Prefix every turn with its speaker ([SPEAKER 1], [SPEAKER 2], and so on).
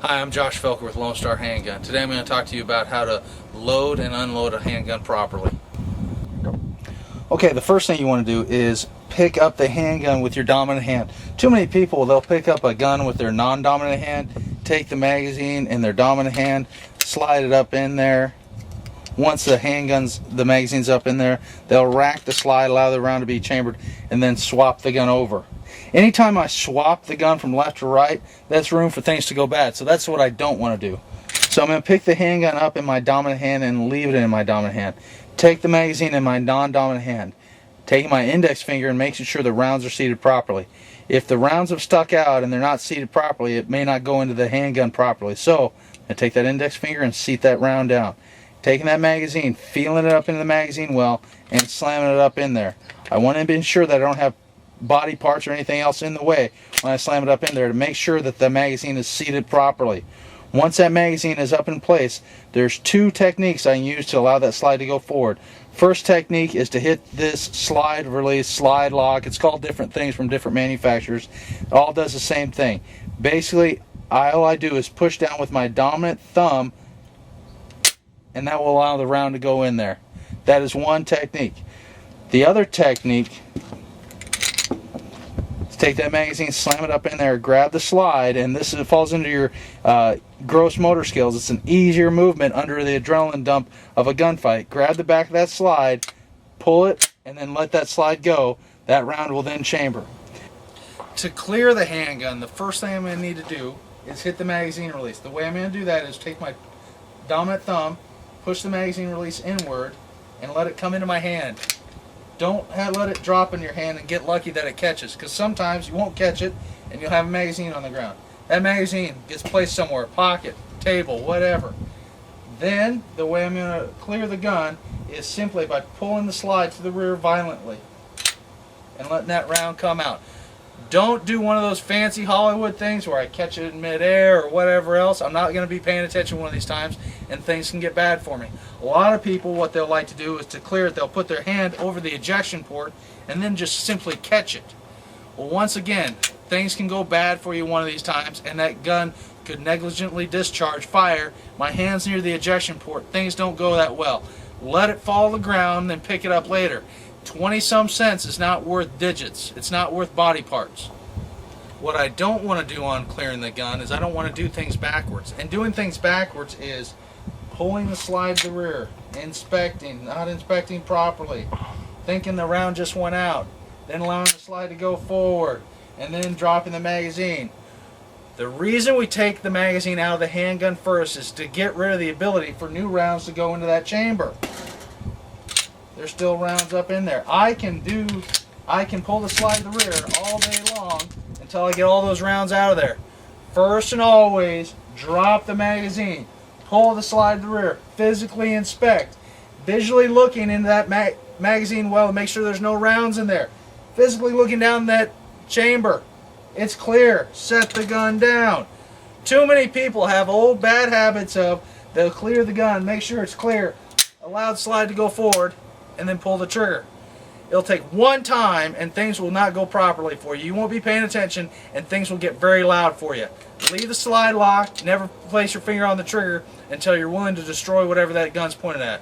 [SPEAKER 1] Hi, I'm Josh Felker with Lone Star Handgun. Today I'm going to talk to you about how to load and unload a handgun properly. Okay, the first thing you want to do is pick up the handgun with your dominant hand. Too many people, they'll pick up a gun with their non-dominant hand, take the magazine in their dominant hand, slide it up in there. Once the magazine's up in there, they'll rack the slide, allow the round to be chambered, and then swap the gun over. Anytime I swap the gun from left to right, that's room for things to go bad. So that's what I don't want to do. So I'm going to pick the handgun up in my dominant hand and leave it in my dominant hand. Take the magazine in my non-dominant hand. Taking my index finger and making sure the rounds are seated properly. If the rounds have stuck out and they're not seated properly, it may not go into the handgun properly. So I take that index finger and seat that round down. Taking that magazine, feeling it up into the magazine well, and slamming it up in there. I want to ensure that I don't have body parts or anything else in the way when I slam it up in there, to make sure that the magazine is seated properly. Once that magazine is up in place, there's two techniques I use to allow that slide to go forward. First technique is to hit this slide release, slide lock. It's called different things from different manufacturers. It all does the same thing. Basically, all I do is push down with my dominant thumb, and that will allow the round to go in there. That is one technique. The other technique, take that magazine, slam it up in there, grab the slide, and this falls into your gross motor skills. It's an easier movement under the adrenaline dump of a gunfight. Grab the back of that slide, pull it, and then let that slide go. That round will then chamber. To clear the handgun, the first thing I'm going to need to do is hit the magazine release. The way I'm going to do that is take my dominant thumb, push the magazine release inward, and let it come into my hand. Don't let it drop in your hand and get lucky that it catches, because sometimes you won't catch it and you'll have a magazine on the ground. That magazine gets placed somewhere, pocket, table, whatever. Then the way I'm going to clear the gun is simply by pulling the slide to the rear violently and letting that round come out. Don't do one of those fancy Hollywood things where I catch it in midair or whatever else. I'm not going to be paying attention one of these times, and things can get bad for me. A lot of people, what they'll like to do is to clear it, they'll put their hand over the ejection port and then just simply catch it. Well, once again, things can go bad for you one of these times, and that gun could negligently discharge fire. My hand's near the ejection port. Things don't go that well. Let it fall to the ground, then pick it up later. 20-some cents is not worth digits. It's not worth body parts. What I don't want to do on clearing the gun is I don't want to do things backwards. And doing things backwards is pulling the slide to the rear, inspecting, not inspecting properly, thinking the round just went out, then allowing the slide to go forward, and then dropping the magazine. The reason we take the magazine out of the handgun first is to get rid of the ability for new rounds to go into that chamber. There's still rounds up in there. I can pull the slide to the rear all day long until I get all those rounds out of there. First and always, drop the magazine. Pull the slide to the rear. Physically inspect. Visually looking into that magazine well to make sure there's no rounds in there. Physically looking down that chamber. It's clear. Set the gun down. Too many people have old bad habits of they'll clear the gun, make sure it's clear, allow the slide to go forward, and then pull the trigger. It'll take one time and things will not go properly for you. You won't be paying attention and things will get very loud for you. Leave the slide locked. Never place your finger on the trigger until you're willing to destroy whatever that gun's pointed at.